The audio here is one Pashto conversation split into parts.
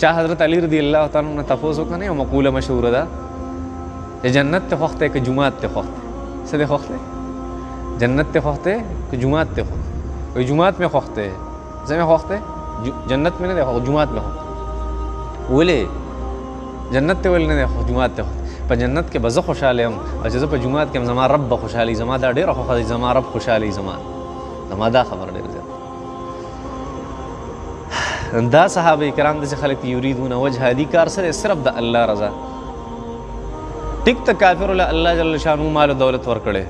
چا حضرت علی رضی الله تعالی عنہ تفوس وکړه یو مقوله مشهوره ده چې جنت ته خوښ دی که جومات ته خوښ دی؟ څه دی خوښ دی؟ جنت ته خوښ دی که جومات ته خوښ دی؟ وایي جومات مې خوښ دی. څه مې خوښ دی؟ جنت مې نه دی خوښ، جومات مې خوښ دی. ولې جنت ته ولې نه دی خوښ، جومات ته خوښ دی؟ په جنت کې به زه خوشحاله یم او چې زه په جومات کې یم زما رب به خوشحالي، زما دا ډېره خوښه ده زما رب خوشحالي، زما دا خبره ډېره زیاته. دا صحابه کرام داسې خلک یریدون وجه دي کار سره صرف د الله رضا. ټیک ته کافر له الله جل شانو مال او دولت ورکړي،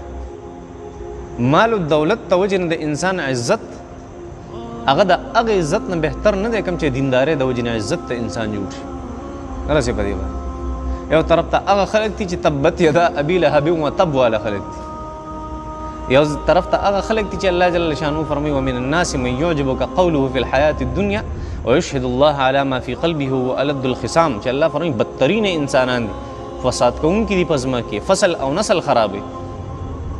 مال او دولت ته وجه نه د انسان عزت هغه د هغه عزت نه بهتر نه دی کوم چې دینداري د وجه نه عزت ته انسان جوړ شي. راسي په دې باندې یو طرف ته هغه خلک دي چې تبت یدا ابي لهب وتب والا خلک دي، یو طرف ته هغه خلک دي چې الله جل شانو فرمایي ومن الناس من يعجبك قوله في الحياة الدنيا ويشهد الله على ما في قلبه وألد الخصام، چې الله فرمایي بدترین انسانان دي، فساد کوونکي دي په ځمکه کې، فصل او نسل خرابوي.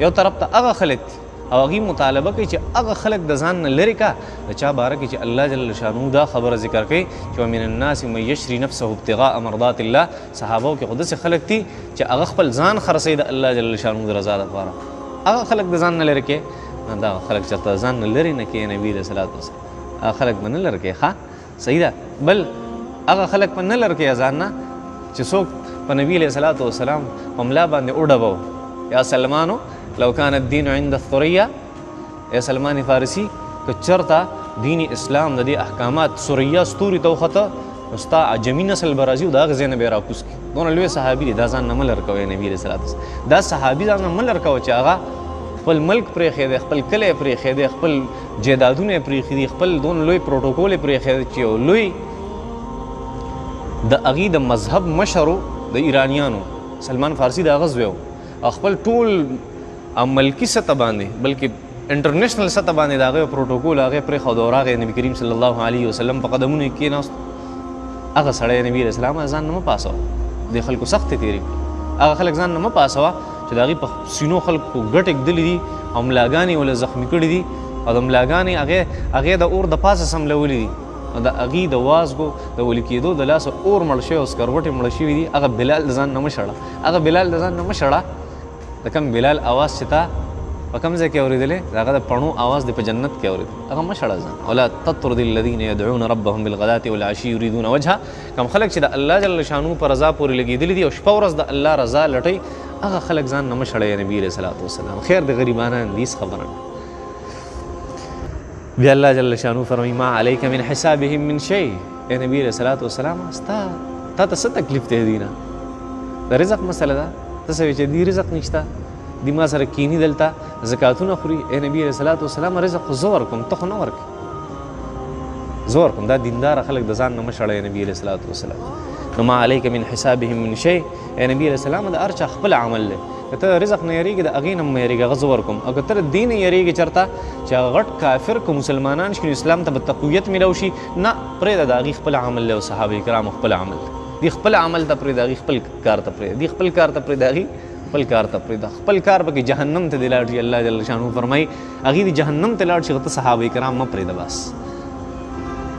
یو طرف ته هغه خلک دي او هغوی مطالبه کوي چې هغه خلک د ځان نه لرې کا د چا باره کې چې الله جل شانو دا خبره ذکر کوي چې ومن الناس من یشري نفسه ابتغاء مرضات الله. صحابو کې خو داسې خلک دي چې هغه خپل ځان خرڅوي د الله جل شانو د رضا لپاره. هغه خلک د ځان نه لرې کې، دا خلک چېرته ځان نه لرې نه کوي نبي علیه صلات وسلام، هغه خلک به نه لرې کوي. ښه صحیح ده، بل هغه خلک به نه لرې کوي ځان نه چې څوک په نبي علیه صلات وسلام په ملا باندې وډبو یا سلمانو لو کان الدین عند الثریا، یا سلمان فارسی که چرته دین اسلام د دې احکامات ثریا ستوري ته وخته نو ستا عجمي نسل به راځي او د هغه ځای نه به یې راکوز کړي. دونه لوی صحابي دی، دا ځان نه مه لر کوی نبي علیه صلات وسلام. دا صحابي ځان نه مه لر کوه چې هغه خپل ملک پرېښی دی، خپل کلی یې پرېښی دی، خپل جایدادونه یې پرېښي دي، خپل دونه لوی پروټوکول یې پرېښی دی چې یو لوی د هغې د مذهب مشر د ایرانیانو سلمان فارسي د هغه زوی و او خپل ټول ملکي سطح باندې بلکې انټرنیشنل سطح باندې د هغه پروټوکول هغه پرېښود او راغی نبي کریم صلی الله علیه وسلم په قدمونو یې کېناست. هغه سړی نبي علیه السلام ځان نه مه پاسوه، د خلکو سختې تېرې کړي. هغه خلک ځان نه مه پاسوه چې د هغې په سینو خلکو ګټې ږدلي دي او ملاګانې ولې زخمي کړي دي او د ملاګانې هغې د اور د پاسه سملولي دي او د هغې د وازګو د ولي کېدو د لاسه اور مړ شوی او سکروټې مړه شوي دي. هغه بلال د ځان نه مه شړه، هغه بلال د ځان نه مه شړه. د کوم بلال اواز چې تا په کوم ځای کې اورېدلی د هغه د پڼو اواز دی په جنت کې اورېدلی، هغه مه شړه ځان. ولا تطرد الذین یدعون ربهم بالغداة والعشي یریدون وجهه. کوم خلک چې د الله جل شانو په رضا پورې لګېدلي دي او شپه ورځ د الله رضا لټوي، هغه خلک ځان نه مه شړی نبي علیه صلات وسلام. خیر د غریبانان دي، هېڅ خبره نه. بیا الله جل شانو فرمایي ما علیک من حسابهم من شی. ای نبي علیه صلات وسلام تا ته څه تکلیف دی دي نه؟ د رزق مسله ده، ته څه وایې چې دې رزق نشته، دې ما سره کیني دلته زکاتونه خوري. ای نبي علیه صلات وسلام رزق خو زه ورکوم، ته خو نه ورکوې، زه ورکوم. دا دینداره خلک د ځان نه مه شړی نبي علیه صلات وسلام. نو ما علیک من حسابهم من شی. ای نبي علیه السلام د هر چا خپل عمل دی، که ته رزق نه یېرېږې د هغې نه مه یېرېږه، هغه زه ورکوم. او که ته د دې نه یېرېږې چېرته چې هغه غټ کافر که مسلمانان شي نو اسلام ته به تقویت میلاو شي، نه پرېږده، د هغې خپل عمل دی او صحابه کرامو خپل عمل دی. دی خپل عمل ته پرېږده، هغې خپل کار ته پرېږده، دی خپل کار ته پرېږده، هغې خپل کار ته پرېږده. خپل کار پکې جهنم ته دې لاړ شي، الله جل شانو فرمایي هغې دې جهنم ته لاړ شي، ته صحابه کرام مه پرېږده. بس